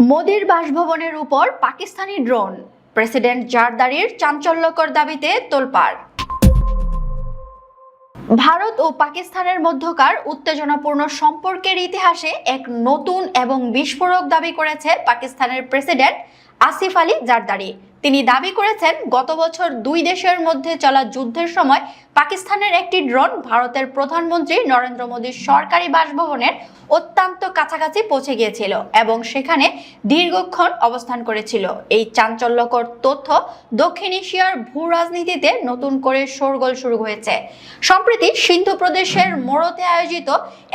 মোদির বাসভবনের উপর Pakistani drone, president জারদারির চাঞ্চল্যকর দাবিতে তোলপাড়। ভারত ও পাকিস্তানের মধ্যকার উত্তেজনাপূর্ণ সম্পর্কের ইতিহাসে এক নতুন এবং বিস্ফোরক দাবি করেছে পাকিস্তানের প্রেসিডেন্ট আসিফ আলী জারদারি। তিনি দাবি করেছেন, গত বছর দুই দেশের মধ্যে চলা যুদ্ধের সময় পাকিস্তানের একটি ড্রোন ভারতের প্রধানমন্ত্রী নরেন্দ্র মোদীর সরকারি বাসভবনের অত্যন্ত কাছাকাছি পৌঁছে গিয়েছিল এবং সেখানে দীর্ঘক্ষণ অবস্থান করেছিল। এই চাঞ্চল্যকর তথ্য দক্ষিণ এশিয়ার ভূ রাজনীতিতে নতুন করে শোরগোল শুরু হয়েছে। সম্প্রতি সিন্ধু প্রদেশের মোরতে আয়োজিত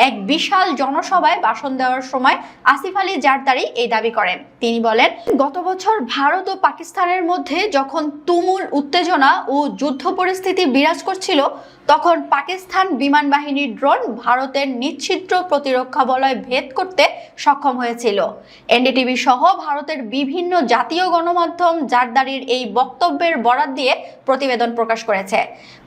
এক বিশাল জনসভায় ভাষণ দেওয়ার সময় আসিফ আলী জারদারি এই দাবি করেন। তিনি বলেন, গত বছর ভারত ও পাকিস্তানের মধ্যে যখন তুমুল উত্তেজনা ও যুদ্ধ পরিস্থিতি বিরাজ করছিল, তখন পাকিস্তান বিমান বাহিনীর ড্রোন ভারতের নিশ্ছিদ্র প্রতিরক্ষা বলয় ভেদ করতে সক্ষম হয়েছিল। এনডিটিভি সহ ভারতের বিভিন্ন জাতীয় গণমাধ্যম জারদারির এই বক্তব্যের বরাত দিয়ে প্রতিবেদন প্রকাশ করেছে।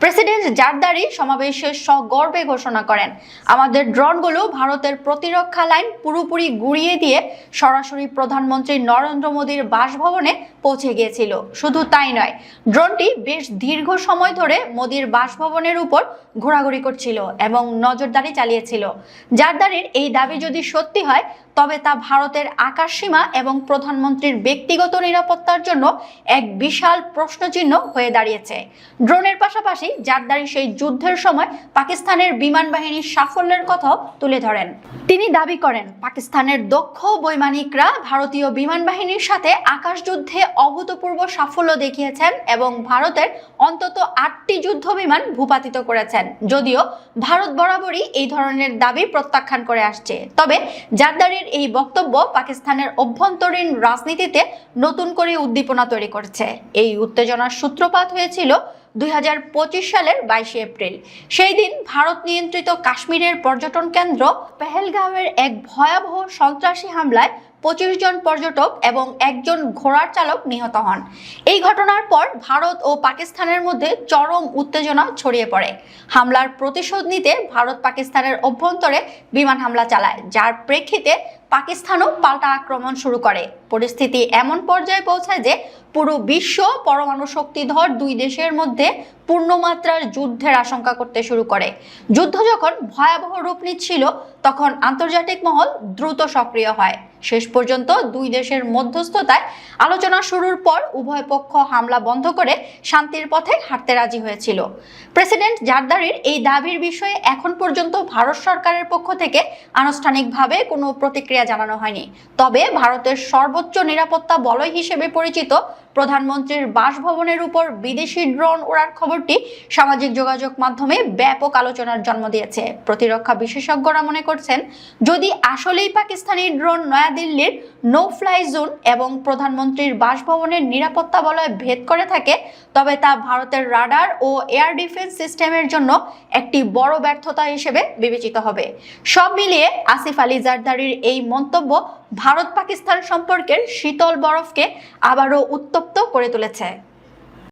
প্রেসিডেন্ট জারদারি সমাবেশে সগর্বে ঘোষণা করেন, আমাদের ড্রোনগুলো ভারতের প্রতিরক্ষা লাইন পুরোপুরি গুড়িয়ে দিয়ে সরাসরি প্রধানমন্ত্রী নরেন্দ্র মোদীর বাসভবনে পৌঁছে গিয়েছিল। শুধু তাই নয়, ড্রোনটি বেশ দীর্ঘ সময় ধরে মোদীর বাসভবনের উপর ঘোরাঘুরি করছিল এবং নজরদারি চালিয়েছিল। জারদারির এই দাবি যদি সত্যি হয়, তবে তা ভারতের আকাশসীমা এবং প্রধানমন্ত্রীর ব্যক্তিগত নিরাপত্তার জন্য এক বিশাল প্রশ্নচিহ্ন হয়ে দাঁড়িয়েছে। ড্রোনের পাশাপাশি জারদারি সেই যুদ্ধের সময় পাকিস্তানের বিমান বাহিনীর সাফল্যের কথাও তুলে ধরেন। তিনি দাবি করেন, পাকিস্তানের দক্ষ বৈমানিকরা ভারতীয় বিমান বাহিনীর সাথে আকাশ যুদ্ধে অভূতপূর্ব সাফল্য দেখিয়েছেন এবং ভারতের অন্তত 8টি যুদ্ধ বিমান ভূপাতিত করেছেন। যদিও ভারত বরাবরই এই ধরনের দাবি প্রত্যাখ্যান করে আসছে, তবে জারদারির এই বক্তব্য পাকিস্তানের অভ্যন্তরীণ রাজনীতিতে নতুন করে উদ্দীপনা তৈরি করছে। এই উত্তেজনার সূত্রপাত হয়েছিল 2025 সালের 22 এপ্রিল। সেই দিন ভারত নিয়ন্ত্রিত কাশ্মীরের পর্যটন কেন্দ্র পেহেলগাঁওয়ের এক ভয়াবহ সন্ত্রাসী হামলায় 25 জন পর্যটক এবং একজন ঘোড়ার চালক নিহত হন। এই ঘটনার পর ভারত ও পাকিস্তানের মধ্যে চরম উত্তেজনা ছড়িয়ে পড়ে। হামলার প্রতিশোধ নিতে ভারত পাকিস্তানের অভ্যন্তরে বিমান হামলা চালায়, যার প্রেক্ষিতে পাকিস্তানও পাল্টা আক্রমণ শুরু করে। পরিস্থিতি এমন পর্যায়ে পৌঁছায় যে পুরো বিশ্ব পরমাণু শক্তিধর দুই দেশের মধ্যে পূর্ণমাত্রার যুদ্ধের আশঙ্কা করতে শুরু করে। যুদ্ধ যখন ভয়াবহ রূপ নিচ্ছিল, তখন আন্তর্জাতিক মহল দ্রুত সক্রিয় হয়। শেষ পর্যন্ত দুই দেশের মধ্যস্থতায় আলোচনা শুরুর পর উভয় পক্ষ হামলা বন্ধ করে শান্তির পথে হাঁটতে রাজি হয়েছিল। প্রেসিডেন্ট জারদারির এই দাবির বিষয়ে এখন পর্যন্ত ভারত সরকারের পক্ষ থেকে আনুষ্ঠানিকভাবে কোনো প্রতিক্রিয়া জানানো হয়নি। তবে ভারতের সর্বোচ্চ নিরাপত্তা বলয় হিসেবে পরিচিত প্রধানমন্ত্রীর বাসভবনের উপর বিদেশি ড্রোন ওড়ার খবরটি সামাজিক যোগাযোগ মাধ্যমে ব্যাপক আলোচনার জন্ম দিয়েছে। প্রতিরক্ষা বিশেষজ্ঞরা মনে করছেন, যদি আসলেই পাকিস্তানি ড্রোন নয়াদিল্লির নো ফ্লাই জোন এবং প্রধানমন্ত্রীর বাসভবনের নিরাপত্তা বলয় ভেদ করে থাকে, তবে তা ভারতের রাডার ও এয়ার ডিফেন্স সিস্টেমের জন্য একটি বড় ব্যর্থতা হিসেবে বিবেচিত হবে। সব মিলিয়ে আসিফ আলী জারদারির এই মন্তব্য ভারত পাকিস্তান সম্পর্কের শীতল বরফকে আবারও উত্তপ্ত করে তুলেছে।